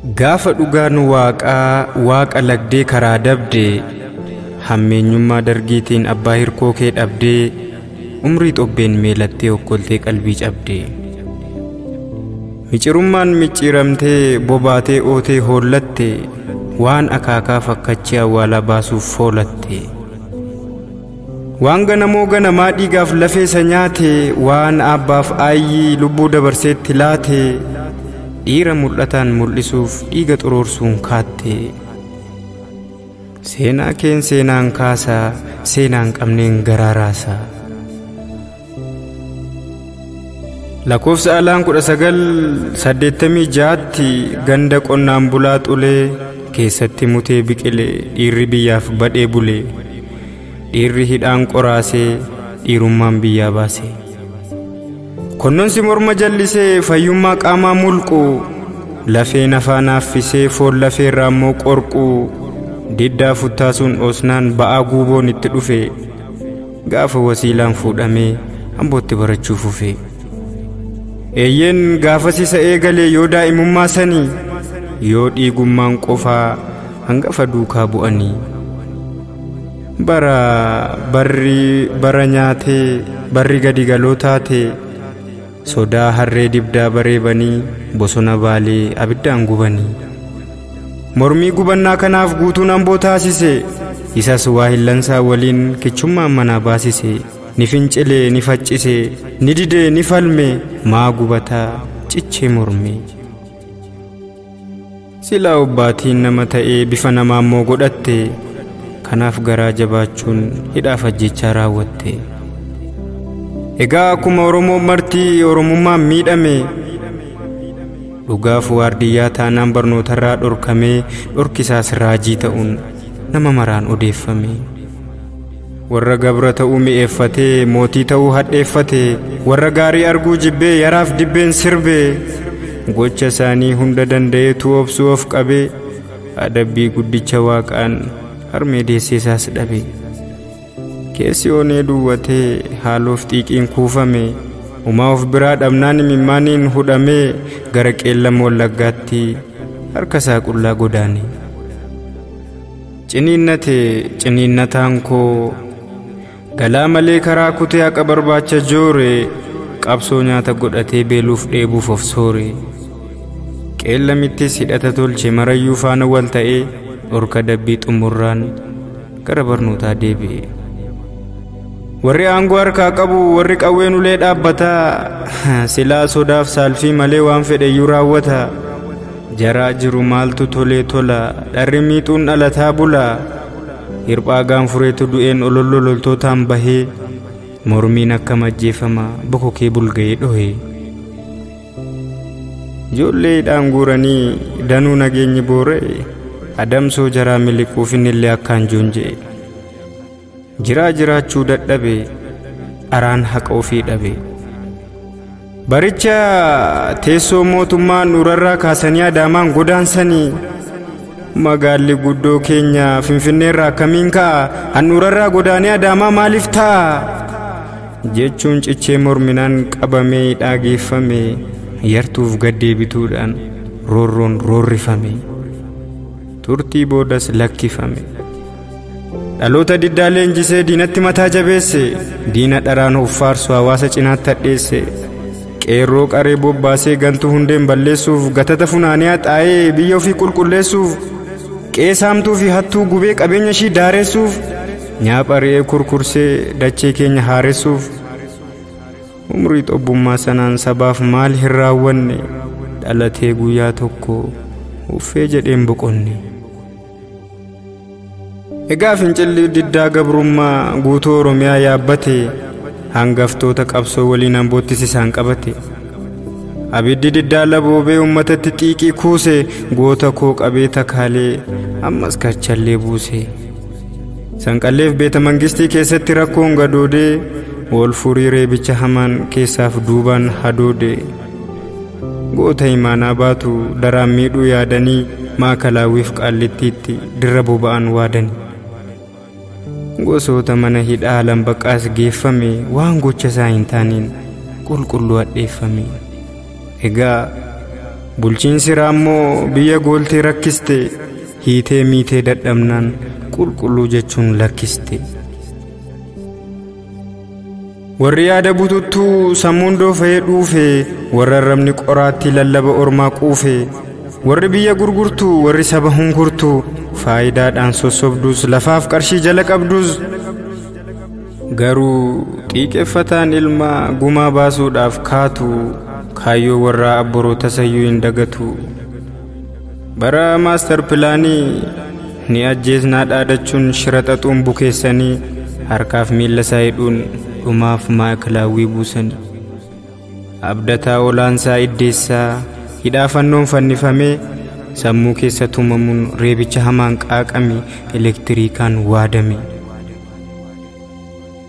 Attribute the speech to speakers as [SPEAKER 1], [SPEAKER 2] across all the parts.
[SPEAKER 1] Gaafa dhugaan waaqa lagdee karaa dabdee hammeenyummaa dargiitiin abbaa hirkoo kee dhabdee umrii xobbeen meelattee okkoltee qalbii cabdee micirummaan micciiramtee bobaatee ootee hoollatte waan akaakaa fakkachee awwaalaa baasuuf foolatte waan ganamoo ganamaa dhiigaaf lafeessa nyaate waan abbaaf aayyii lubbuu dabarseetti laate dhiira mul'ataan mul'isuuf dhiiga xuroorsuun kaatte seenaa keen seenaan kaasaa seenaan qabneen garaaraasaa lakkoofsa alaan 1986tti ganda qonnaan bulaa xulee keessatti mutee biqilee dhiirri biyyaaf badhee bulee dhiirri hidhaan qoraasee dhiirummaan biyyaa baasee Konnonsi morma jallisee fayyummaa qaamaa mulqu lafeen afaan affisee foon lafee raammoo qorqu diddaa futtaasuun osnaan ba'aa guuboon itti dhufe gaafa wasiilaan fuudhamee hambootti barachuu fufe eeyyeen gaafasisa eegalee yoo daa'imummaa sanii yoo dhiigummaan qofaa hangafa duukaa bu'anii bara nyaatee barri gadi galoo taate sodaa harree dibdaa bareebanii bosona baalee abiddaan gubanii mormii gubannaa kanaaf guutuun hamboo taasise isas waa hillansaa waliin kichummaan manaa baasise ni fincilee ni faccise ni didee ni falme maa gubataa cichee morme silaa obbaatiin nama ta'ee bifa namaa immoo godhatte kanaaf garaa jabaachuun hidhaaf ajjechaa raawwatte Egaa akkuma Oromoo martii Oromummaan miidhame dhugaaf waardiyyaa taanaan barnootarraa dhorkamee dhorkisaas raajii ta'uun nama maraan odeeffame warra gabra ta'uu mi'eeffatee mootii ta'uu hadheeffatee warra gaarii arguu jibbee yaraaf dibbeen sirbee gocha isaanii hunda danda'eetu obsuu of qabee adabbii guddicha waaqaan harmee deesseesaas dhabe keessi onee duwwatee haaloof xiiqiin kuufame umaa of biraa dhabnaan imimmaaniin hudhamee gara qeellam wallaggaatti harkasaa qullaa godaane ciniinnataan koo galaa malee karaa kutee haqa barbaacha joore qabsoo nyaata godhatee beeluuf dheebuuf of soore qeellamittis hidhata tolche marayyuu faana wal ta'ee dhorka dabbii xumurraan gara barnootaa deebi'e warri aangoo harkaa qabu warri qawween ulee dhaabbataa silaa sodaaf saalfii malee waan fedheyyuu raawwata jaraa jiru maaltu tolee tola dharri miixuun dhalataa bula hirphaa gaanfureetu du'een olollololtootaan bahee mormiin akka majjeefama bokokee bulga'ee dhohe ijoollee hidhaan guuranii danuu nageenyi boora'e adamsoo jaraa miliquuf innillee akkaan joonje'e jiraachuu dadhabe araan haqa ofii dhabe baricha teessoo mootummaan urarraa kaasanii adaamaan godaansanii magaalli guddoo keenya finfinneerraa akkamiin ka'a handhuurarraa godaanee adaamaa maaliif ta'a jechuun cichee morminaan qabamee dhaageeffame yartuuf gaddeebituudhaan roorroon roorrifame turtii boodas lakkifame dhaloota diddaa leenjisee diinatti mataa jabeesse diina dharaan hoffaarsu hawaasa cinaatti hadheesse qeerroo qaree bobbaasee gantuu hundeen balleessuuf gatata funaanee haxaa'ee biyya ofii qulqulleessuuf qeesaamtuu fi hattuu gubee qabeenya ishii daaressuuf nyaapha re'ee kurkursee dachee keenya haaressuuf umrii xobbummaa sanaan sabaaf maal hin raawwanne dhalatee guyyaa tokko uffee jedheen boqonne Egaa fincilli diddaa gabrummaa guutuu Oromiyaa yaabbate hangaftoota qabsoo waliin hamboottis isaan qabate abiddi diddaa laboobee ummatatti xiiqii kuuse goota koo qabee takaalee ammas kachallee buuse sanqalleef beeta mangistii keessatti rakkoon gadoodee wal furii reebicha hamaan keessaaf duubaan hadoode goota imaanaa baatu daraan miidhuu yaadanii maakalaawwiif qaallittiitti dirra boba'an waadanii gosoota mana hidhaa lambaqaas geeffame waan gocha isaa hin taaniin qulqulluu hadheeffame egaa bulchiinsi raammoo biyya gooltee rakkiste hiitee miitee dadhabnaan qulqulluu jechuun lakkiste. warri yaada bututtuu sammuun doofa'ee dhuufe warra arrabni qoraatti lallaba ormaa quufe warri biyya gurgurtuu warri saba hunkurtuu faayidaadhaan sossobdus lafaaf qarshii jala qabdus garuu xiiqeffataan ilma gumaa baasuudhaaf kaatu kaayyoo warraa abboroota sayyuu hin dagatu. bara maastar pilaanii ni ajjeesnaa dhaadachuun shira xaxuun bukeessanii harkaaf miilla isaa hidhuun dhumaaf maakilaawwii buusanii. abdataa olaansaa iddeessaa hidhaa fannoon fannifamee sammuu keessa tumamuun reebicha hamaan qaaqame elektiriikaan waadame.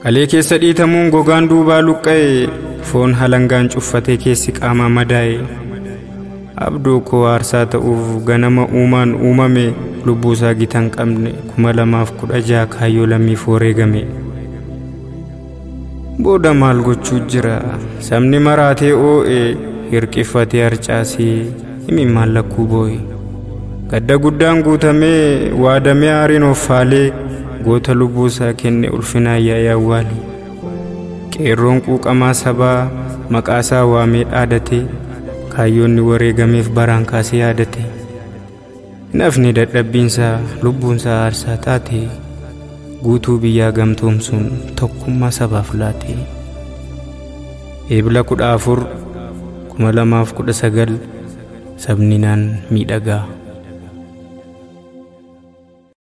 [SPEAKER 1] qalee keessa dhiitamuun gogaan duubaa luqqa'e foon halangaan cuffatee keessi qaamaa madaa'e. abduu koo aarsaa ta'uuf ganama uumaan uumame lubbuusaa gitan qabne 2016 kaayyoo lammiif wareegame. booda maal gochuu jira sabni maraatee oo'e hirqiffatee harcaasee imimmaan lakkuu boo'e. gadda guddaan guutamee waadamee aariin offaalee goota lubbuusaa kenne ulfinaa yaa'ee awwaale. qeerroon quuqamaa sabaa maqaasaa waamee dhaadate kaayyoonni wareegameef baraan kaasee yaadate. nafni dadhabbiinsaa lubbuunsaa aarsaa taate guutuu biyyaa gamtoomsuun tokkummaa sabaaf laate. eebila 14 2019 sabni naan miidhagaa.